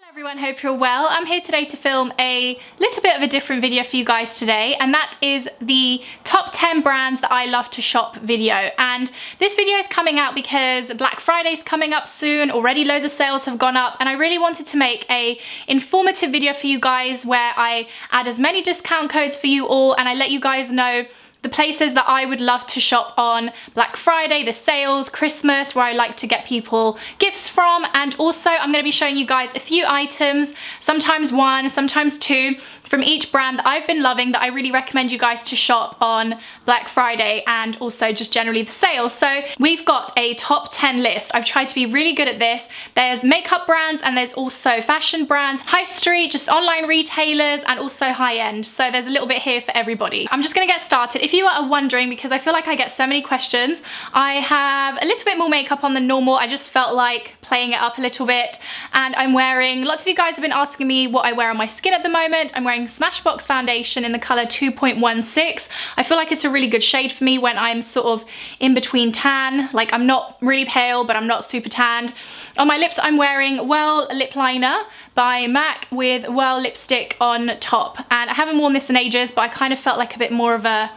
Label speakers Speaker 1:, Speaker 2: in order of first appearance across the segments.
Speaker 1: Everyone, hope you're well. I'm here today to film a little bit of a different video for you guys today, and that is the top 10 brands that I love to shop video. And this video is coming out because Black Friday's coming up soon. Already loads of sales have gone up, and I really wanted to make a informative video for you guys where I add as many discount codes for you all and I let you guys know the places that I would love to shop on Black Friday, the sales, Christmas, where I like to get people gifts from. And also I'm going to be showing you guys a few items, sometimes one, sometimes two, from each brand that I've been loving that I really recommend you guys to shop on Black Friday, and also just generally the sales. So we've got a top 10 list. I've tried to be really good at this. There's makeup brands and there's also fashion brands, high street, just online retailers, and also high end. So there's a little bit here for everybody. I'm just gonna get started. If you are wondering, because I feel like I get so many questions, I have a little bit more makeup on than normal. I just felt like playing it up a little bit, and I'm wearing, lots of you guys have been asking me what I wear on my skin at the moment. I'm wearing Smashbox foundation in the color 2.16. I feel like it's a really good shade for me when I'm sort of in between tan. Like, I'm not really pale, but I'm not super tanned. On my lips, I'm wearing Well lip liner by MAC with Well lipstick on top. And I haven't worn this in ages, but I kind of felt like a bit more of a,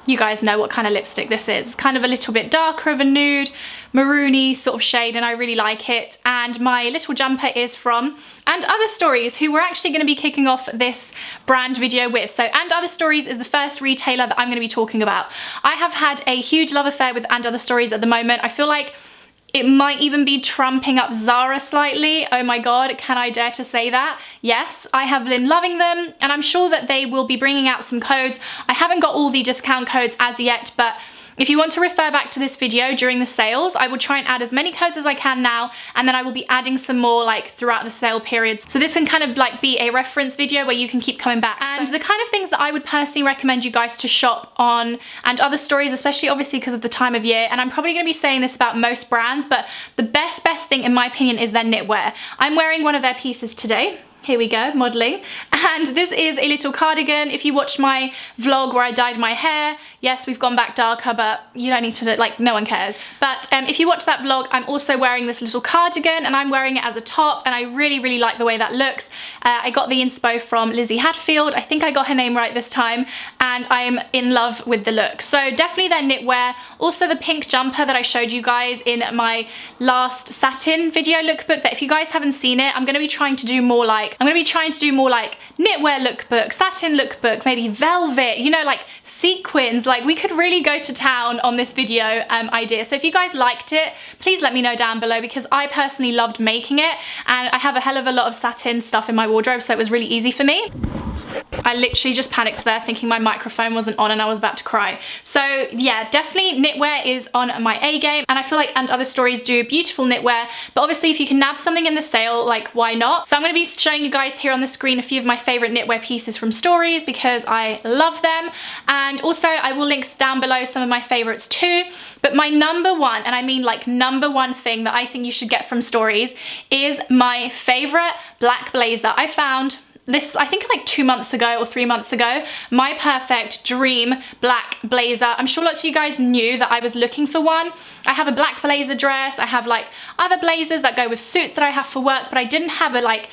Speaker 1: you guys know what kind of lipstick this is. It's kind of a little bit darker of a nude, maroony sort of shade, and I really like it. And my little jumper is from Otherstories, who we're actually going to be kicking off this brand video with. So Otherstories is the first retailer that I'm going to be talking about. I have had a huge love affair with Otherstories at the moment. I feel like it might even be trumping up Zara slightly. Oh my god, can I dare to say that? Yes, I have been loving them, and I'm sure that they will be bringing out some codes. I haven't got all the discount codes as yet, but if you want to refer back to this video during the sales, I will try and add as many codes as I can now, and then I will be adding some more like throughout the sale periods. So this can kind of like be a reference video where you can keep coming back. And the kind of things that I would personally recommend you guys to shop on Otherstories, especially obviously because of the time of year, and I'm probably going to be saying this about most brands, but the best thing in my opinion is their knitwear. I'm wearing one of their pieces today. Here we go, modelling. And this is a little cardigan. If you watched my vlog where I dyed my hair, yes, we've gone back darker, but you don't need to, like, no one cares. But if you watch that vlog, I'm also wearing this little cardigan, and I'm wearing it as a top, and I really like the way that looks. I got the inspo from Lizzie Hadfield. I think I got her name right this time, and I'm in love with the look. So definitely their knitwear. Also the pink jumper that I showed you guys in my last satin video lookbook, that if you guys haven't seen it, I'm going to be trying to do more like knitwear lookbook, satin lookbook, maybe velvet, you know, like sequins. Like, we could really go to town on this video idea. So if you guys liked it, please let me know down below, because I personally loved making it, and I have a hell of a lot of satin stuff in my wardrobe, so it was really easy for me. I literally just panicked there thinking my microphone wasn't on and I was about to cry. So yeah, definitely knitwear is on my A game, and I feel like Otherstories do beautiful knitwear, but obviously if you can nab something in the sale, like, why not? So I'm going to be showing you guys here on the screen a few of my favorite knitwear pieces from Stories because I love them, and also I will link down below some of my favorites too. But my number one, and I mean like number one thing that I think you should get from Stories, is my favorite black blazer. I found this, I think like 2 months ago or 3 months ago, my perfect dream black blazer. I'm sure lots of you guys knew that I was looking for one. I have a black blazer dress, I have like other blazers that go with suits that I have for work, but I didn't have a like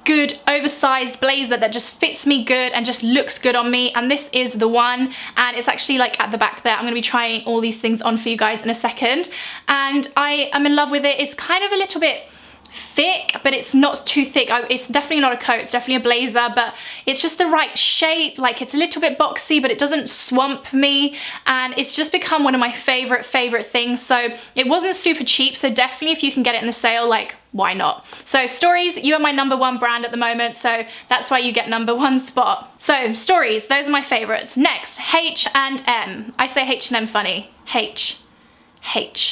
Speaker 1: good oversized blazer that just fits me good and just looks good on me, and this is the one. And it's actually like at the back there. I'm gonna be trying all these things on for you guys in a second, and I am in love with it. It's kind of a little bit thick, but it's not too thick. It's definitely not a coat, it's definitely a blazer, but it's just the right shape. Like, it's a little bit boxy, but it doesn't swamp me, and it's just become one of my favorite things. So it wasn't super cheap, so definitely if you can get it in the sale, like, why not? So Stories, you are my number one brand at the moment, so that's why you get number one spot. So Stories, those are my favorites. Next, H&M. I say H&M funny.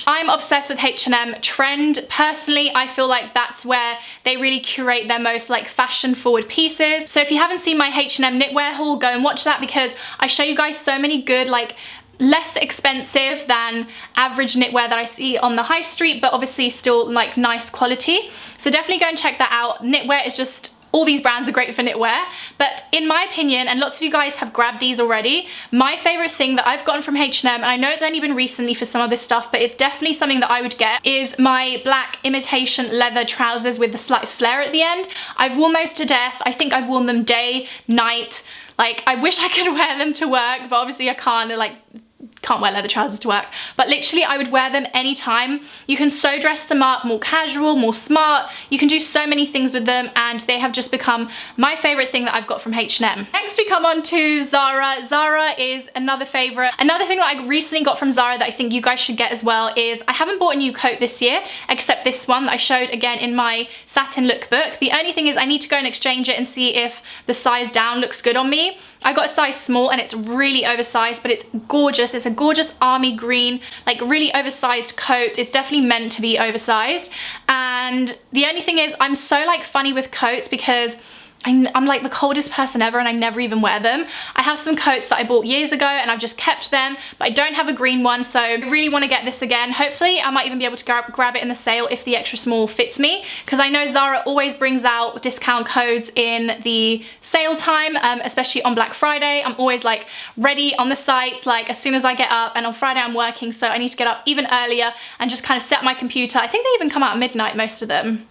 Speaker 1: I'm obsessed with H&M trend. Personally, I feel like that's where they really curate their most like fashion forward pieces. So if you haven't seen my H&M knitwear haul, go and watch that, because I show you guys so many good, like, less expensive than average knitwear that I see on the high street, but obviously still like nice quality. So definitely go and check that out. Knitwear is just all these brands are great for knitwear, but in my opinion, and lots of you guys have grabbed these already, my favorite thing that I've gotten from H&M, and I know it's only been recently for some of this stuff, but it's definitely something that I would get, is my black imitation leather trousers with the slight flare at the end. I've worn those to death. I think I've worn them day, night. Like, I wish I could wear them to work, but obviously I can't. Like, can't wear leather trousers to work, but literally I would wear them anytime. You can so dress them up, more casual, more smart. You can do so many things with them, and they have just become my favorite thing that I've got from H&M. Next we come on to Zara. Zara is another favorite. Another thing that I recently got from Zara that I think you guys should get as well is, I haven't bought a new coat this year, except this one that I showed again in my satin lookbook. The only thing is I need to go and exchange it and see if the size down looks good on me. I got a size small and it's really oversized, but it's gorgeous. It's a gorgeous army green, like really oversized coat. It's definitely meant to be oversized. And the only thing is, I'm so like funny with coats because I'm like the coldest person ever and I never even wear them. I have some coats that I bought years ago and I've just kept them, but I don't have a green one, so I really want to get this again. Hopefully I might even be able to grab it in the sale if the extra small fits me, because I know Zara always brings out discount codes in the sale time, especially on Black Friday. I'm always like ready on the site, like as soon as I get up, and on Friday I'm working, so I need to get up even earlier and just kind of set my computer. I think they even come out at midnight, most of them.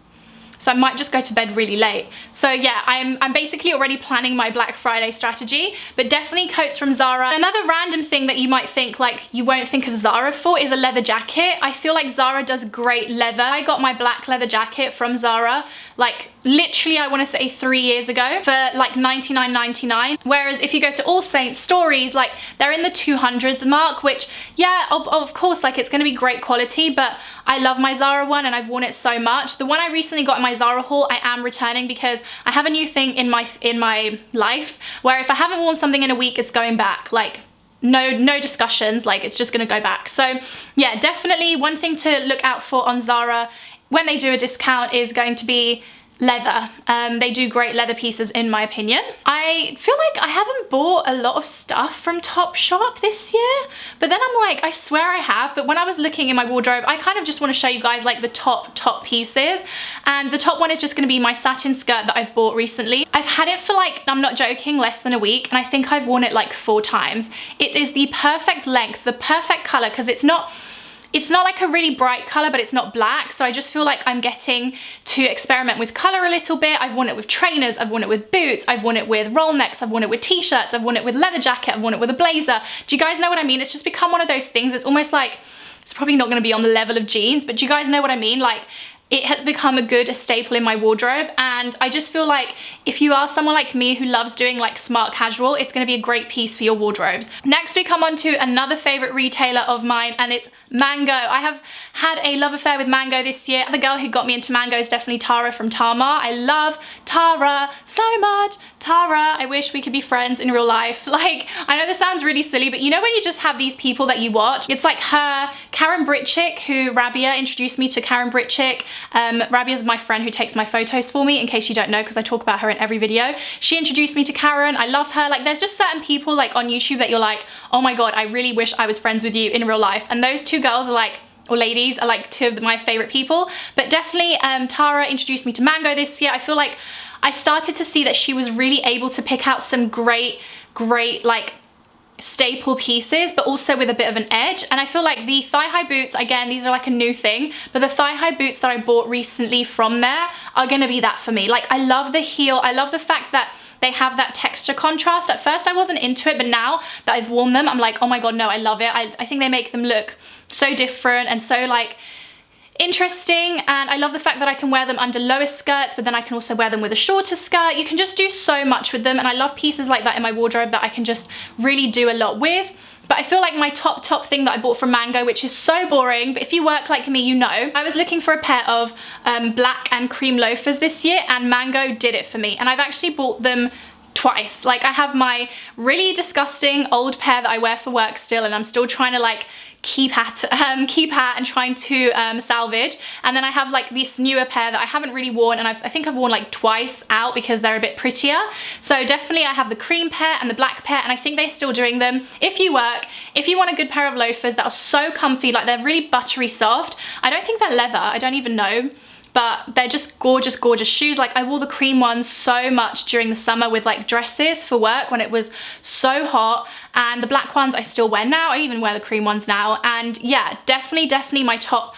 Speaker 1: So I might just go to bed really late. So yeah, I'm basically already planning my Black Friday strategy, but definitely coats from Zara. Another random thing that you might think like you won't think of Zara for is a leather jacket. I feel like Zara does great leather. I got my black leather jacket from Zara, like literally I want to say 3 years ago for like $99.99. Whereas if you go to All Saints Stories, like they're in the 200s mark, which yeah, of course, like it's going to be great quality, but I love my Zara one and I've worn it so much. The one I recently got in my Zara haul, I am returning because I have a new thing in my life where if I haven't worn something in a week, it's going back. Like no discussions, like it's just gonna go back. So yeah, definitely one thing to look out for on Zara when they do a discount is going to be leather. They do great leather pieces in my opinion. I feel like I haven't bought a lot of stuff from TOPSHOP this year, but then I'm like, I swear I have, but when I was looking in my wardrobe, I kind of just want to show you guys like the top pieces, and the top one is just going to be my satin skirt that I've bought recently. I've had it for like, I'm not joking, less than a week, and I think I've worn it like 4 times. It is the perfect length, the perfect color, because it's not like a really bright color, but it's not black. So I just feel like I'm getting to experiment with color a little bit. I've worn it with trainers, I've worn it with boots, I've worn it with roll necks, I've worn it with t-shirts, I've worn it with leather jacket, I've worn it with a blazer. Do you guys know what I mean? It's just become one of those things. It's almost like, it's probably not gonna be on the level of jeans, but do you guys know what I mean? Like, it has become a good staple in my wardrobe, and I just feel like if you are someone like me who loves doing like smart casual, it's going to be a great piece for your wardrobes. Next we come on to another favorite retailer of mine, and it's Mango. I have had a love affair with Mango this year. The girl who got me into Mango is definitely Tara from Tamar. I love Tara so much. Tara, I wish we could be friends in real life. Like, I know this sounds really silly, but you know when you just have these people that you watch? It's like her, Karen Britchick, who Rabia introduced me to Karen Britchick. Rabia is my friend who takes my photos for me, in case you don't know, because I talk about her in every video. She introduced me to Karen. I love her. Like, there's just certain people like on YouTube that you're like, oh my god, I really wish I was friends with you in real life. And those two girls are like, or ladies, are like 2 of my favorite people. But definitely Tara introduced me to Mango this year. I feel like I started to see that she was really able to pick out some great like staple pieces, but also with a bit of an edge. And I feel like the thigh-high boots, again, these are like a new thing, but the thigh-high boots that I bought recently from there are gonna be that for me. Like, I love the heel. I love the fact that they have that texture contrast. At first I wasn't into it, but now that I've worn them, I'm like, oh my god, no, I love it. I think they make them look so different and so like interesting, and I love the fact that I can wear them under lower skirts, but then I can also wear them with a shorter skirt. You can just do so much with them, and I love pieces like that in my wardrobe that I can just really do a lot with. But I feel like my top thing that I bought from Mango, which is so boring, but if you work like me, you know, I was looking for a pair of black and cream loafers this year, and Mango did it for me, and I've actually bought them twice. Like, I have my really disgusting old pair that I wear for work still, and I'm still trying to like keep at and trying to salvage, and then I have like this newer pair that I haven't really worn, and I think I've worn like twice out because they're a bit prettier. So definitely I have the cream pair and the black pair, and I think they're still doing them. If you want a good pair of loafers that are so comfy, like they're really buttery soft. I don't think they're leather, I don't even know. but they're just gorgeous, gorgeous shoes. Like I wore the cream ones so much during the summer with like dresses for work when it was so hot, and the black ones I still wear now. I even wear the cream ones now. And yeah, definitely my top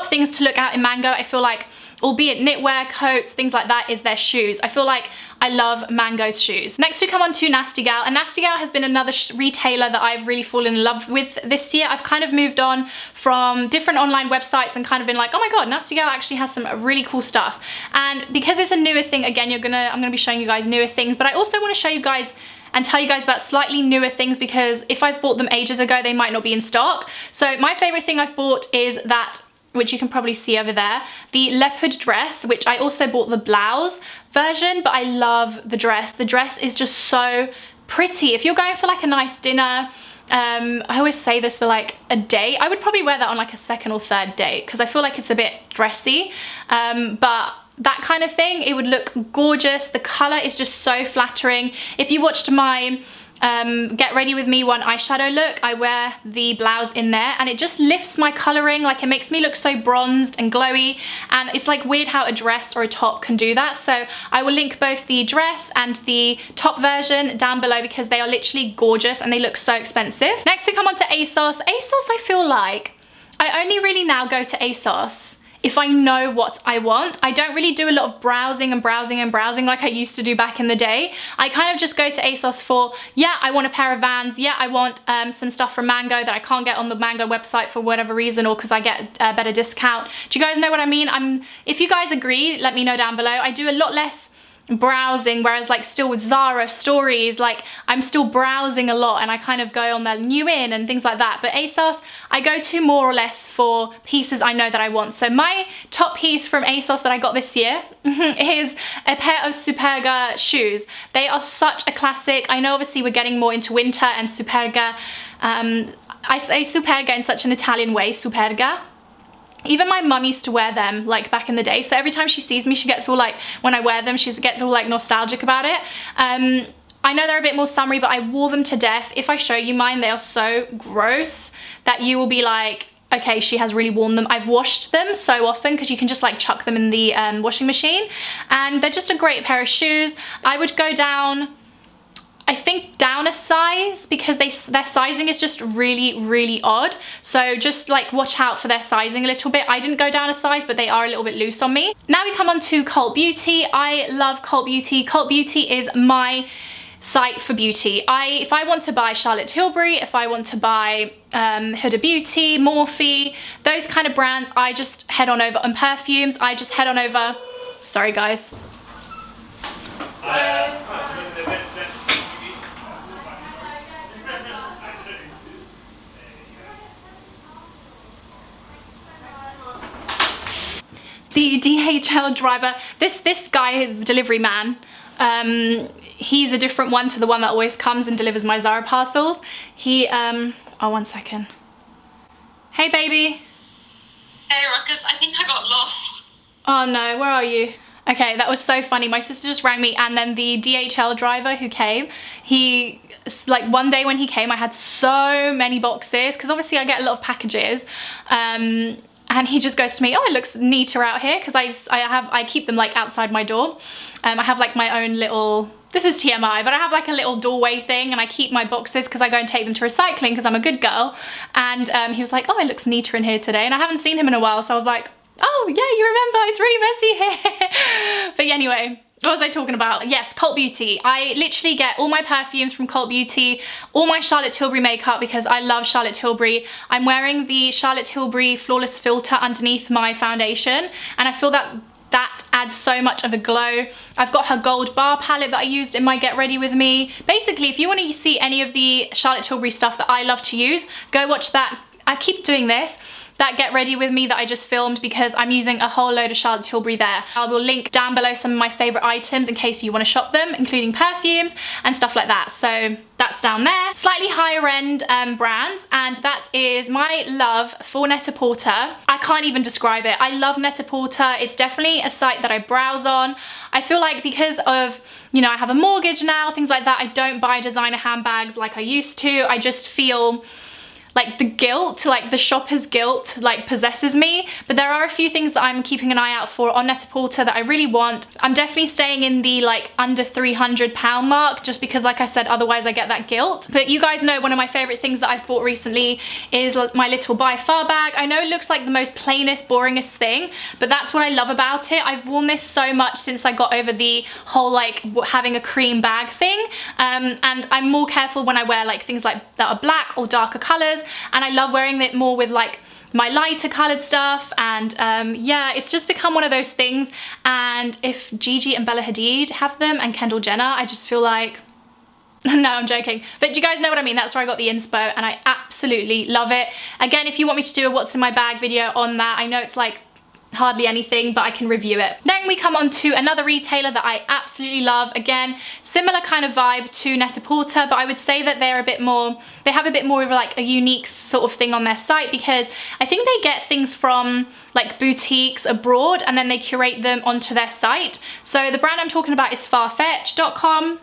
Speaker 1: things to look at in Mango. I feel like, albeit knitwear, coats, things like that, is their shoes. I feel like I love Mango's shoes. Next we come on to Nasty Gal, and Nasty Gal has been another retailer that I've really fallen in love with this year. I've kind of moved on from different online websites and kind of been like, oh my god, Nasty Gal actually has some really cool stuff. And because it's a newer thing, again, I'm gonna be showing you guys newer things, but I also want to show you guys and tell you guys about slightly newer things, because if I've bought them ages ago, they might not be in stock. So my favorite thing I've bought is that, which you can probably see over there, the leopard dress, which I also bought the blouse version, but I love the dress. The dress is just so pretty. If you're going for like a nice dinner, I always say this for like a date, I would probably wear that on like a second or third date, because I feel like it's a bit dressy, but that kind of thing, it would look gorgeous. The color is just so flattering. If you watched my Get Ready With Me one eyeshadow look, I wear the blouse in there, and it just lifts my coloring. Like it makes me look so bronzed and glowy, and it's like weird how a dress or a top can do that. So I will link both the dress and the top version down below, because they are literally gorgeous and they look so expensive. Next we come on to ASOS. ASOS, I feel like I only really now go to ASOS if I know what I want. I don't really do a lot of browsing like I used to do back in the day. I kind of just go to ASOS for, yeah, I want a pair of Vans, yeah, I want some stuff from Mango that I can't get on the Mango website for whatever reason, or because I get a better discount. Do you guys know what I mean? If you guys agree, let me know down below. I do a lot less browsing, whereas like still with Zara stories, like I'm still browsing a lot, and I kind of go on their new in and things like that. But ASOS, I go to more or less for pieces I know that I want. So my top piece from ASOS that I got this year is a pair of Superga shoes. They are such a classic. I know obviously we're getting more into winter, and Superga, I say Superga in such an Italian way, Superga. Even my mum used to wear them like back in the day, so every time she sees me, she gets all like, when I wear them, she gets all like nostalgic about it. I know they're a bit more summery, but I wore them to death. If I show you mine, they are so gross that you will be like, okay, she has really worn them. I've washed them so often, because you can just like chuck them in the washing machine, and they're just a great pair of shoes. I would go down, I think down a size, because their sizing is just really odd. So just like watch out for their sizing a little bit. I didn't go down a size, but they are a little bit loose on me. Now we come on to Cult Beauty. I love Cult Beauty. Cult Beauty is my site for beauty. If I want to buy Charlotte Tilbury, if I want to buy Huda Beauty, Morphe, those kind of brands, I just head on over. On perfumes, I just head on over. Sorry guys. The DHL driver, this guy, delivery man, he's a different one to the one that always comes and delivers my Zara parcels. Oh, 1 second. Hey baby.
Speaker 2: Hey Ruckus, I think I got lost.
Speaker 1: Oh no, where are you? Okay, that was so funny. My sister just rang me, and then the DHL driver who came, like one day when he came, I had so many boxes, because obviously I get a lot of packages. And he just goes to me, oh, it looks neater out here, because I keep them like outside my door. I have like my own little, this is TMI, but I have like a little doorway thing, and I keep my boxes because I go and take them to recycling because I'm a good girl. And he was like, oh, it looks neater in here today. And I haven't seen him in a while, so I was like, oh yeah, you remember, it's really messy here. But yeah, anyway. What was I talking about? Yes, Cult Beauty. I literally get all my perfumes from Cult Beauty, all my Charlotte Tilbury makeup, because I love Charlotte Tilbury. I'm wearing the Charlotte Tilbury Flawless Filter underneath my foundation, and I feel that adds so much of a glow. I've got her gold bar palette that I used in my Get Ready With Me. Basically, if you want to see any of the Charlotte Tilbury stuff that I love to use, go watch that. I keep doing this. That Get Ready With Me that I just filmed, because I'm using a whole load of Charlotte Tilbury there. I will link down below some of my favorite items in case you want to shop them, including perfumes and stuff like that. So that's down there. Slightly higher end brands, and that is my love for Net-a-Porter. I can't even describe it. I love Net-a-Porter. It's definitely a site that I browse on. I feel like because of, you know, I have a mortgage now, things like that, I don't buy designer handbags like I used to. I just feel like the guilt, like the shopper's guilt like possesses me. But there are a few things that I'm keeping an eye out for on Net-a-Porter that I really want. I'm definitely staying in the like under £300 mark, just because like I said, otherwise I get that guilt. But you guys know one of my favorite things that I've bought recently is my little By Far bag. I know it looks like the most plainest, boringest thing, but that's what I love about it. I've worn this so much since I got over the whole like having a cream bag thing, and I'm more careful when I wear like things like that are black or darker colors, and I love wearing it more with like my lighter colored stuff. And yeah, it's just become one of those things. And if Gigi and Bella Hadid have them and Kendall Jenner, I just feel like no, I'm joking, but you guys know what I mean. That's where I got the inspo, and I absolutely love it. Again, if you want me to do a what's in my bag video on that, I know it's like hardly anything, but I can review it. Then we come on to another retailer that I absolutely love. Again, similar kind of vibe to Net-a-Porter, but I would say that they're a bit more, they have a bit more of like a unique sort of thing on their site, because I think they get things from like boutiques abroad and then they curate them onto their site. So the brand I'm talking about is FARFETCH.com.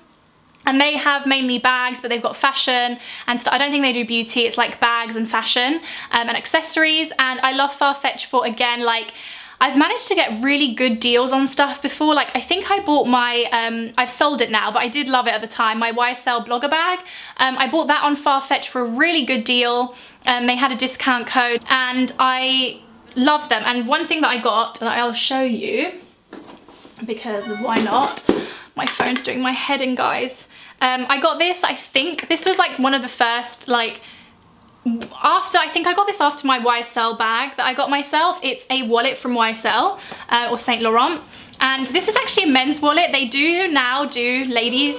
Speaker 1: And they have mainly bags, but they've got fashion and stuff. I don't think they do beauty. It's like bags and fashion and accessories. And I love FARFETCH for, again, like, I've managed to get really good deals on stuff before. Like, I think I bought my, I've sold it now, but I did love it at the time, my YSL blogger bag. I bought that on FARFETCH for a really good deal. They had a discount code and I love them. And one thing that I got that I'll show you, because why not? My phone's doing my head in, guys. I got this, I think, this was like one of the first, like, I think I got this after my YSL bag that I got myself. It's a wallet from YSL or Saint Laurent. And this is actually a men's wallet. They do now do ladies.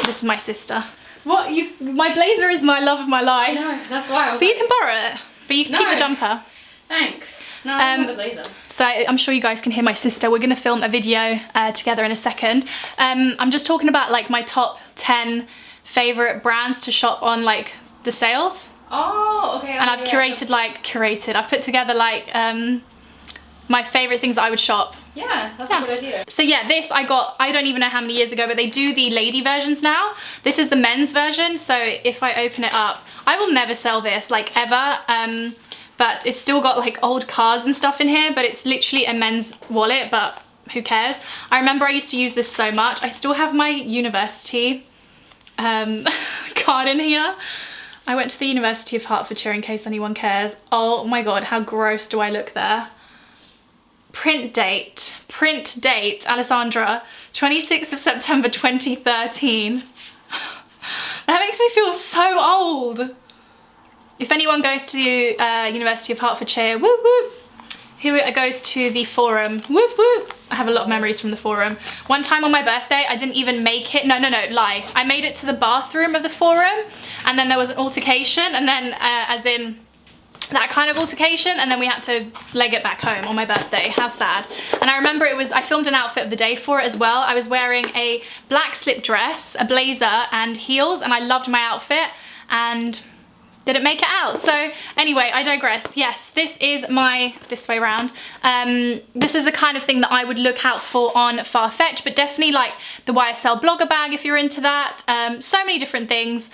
Speaker 1: This is my sister. What, my blazer is my love of my life.
Speaker 2: I know, that's why I was
Speaker 1: But
Speaker 2: like,
Speaker 1: you can borrow it, but you can keep the jumper.
Speaker 2: Thanks. No, I don't want the blazer.
Speaker 1: So I'm sure you guys can hear my sister. We're gonna film a video together in a second. I'm just talking about like my top 10 favorite brands to shop on like the sales.
Speaker 2: Oh, okay.
Speaker 1: And I've curated, I've put together like my favorite things that I would shop.
Speaker 2: Yeah, that's a good idea.
Speaker 1: So yeah, this I got, I don't even know how many years ago, but they do the lady versions now. This is the men's version. So if I open it up, I will never sell this like ever. But it's still got like old cards and stuff in here, but it's literally a men's wallet, but who cares? I remember I used to use this so much. I still have my university card in here. I went to the University of Hertfordshire, in case anyone cares. Oh my God, how gross do I look there? Print date, Alessandra, 26th of September 2013. That makes me feel so old. If anyone goes to University of Hertfordshire, whoop whoop, who goes to the Forum, whoop whoop. I have a lot of memories from the Forum. One time on my birthday, I didn't even make it, no, lie. I made it to the bathroom of the Forum, and then there was an altercation, and then as in that kind of altercation, and then we had to leg it back home on my birthday. How sad. And I remember I filmed an outfit of the day for it as well. I was wearing a black slip dress, a blazer, and heels, and I loved my outfit, and didn't make it out. So anyway, I digress. Yes, this is my, this way around. This is the kind of thing that I would look out for on FARFETCH, but definitely like the YSL blogger bag if you're into that. So many different things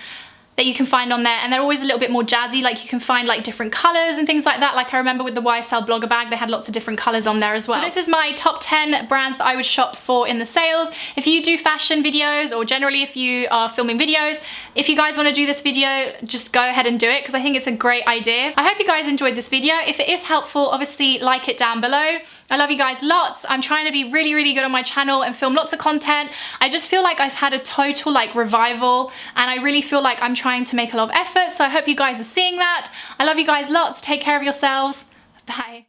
Speaker 1: that you can find on there, and they're always a little bit more jazzy. Like you can find like different colors and things like that. Like I remember with the YSL blogger bag, they had lots of different colors on there as well. So this is my top 10 brands that I would shop for in the sales. If you do fashion videos, or generally if you are filming videos, if you guys want to do this video, just go ahead and do it, because I think it's a great idea. I hope you guys enjoyed this video. If it is helpful, obviously like it down below. I love you guys lots. I'm trying to be really, really good on my channel and film lots of content. I just feel like I've had a total like revival, and I really feel like I'm trying to make a lot of effort. So I hope you guys are seeing that. I love you guys lots. Take care of yourselves. Bye.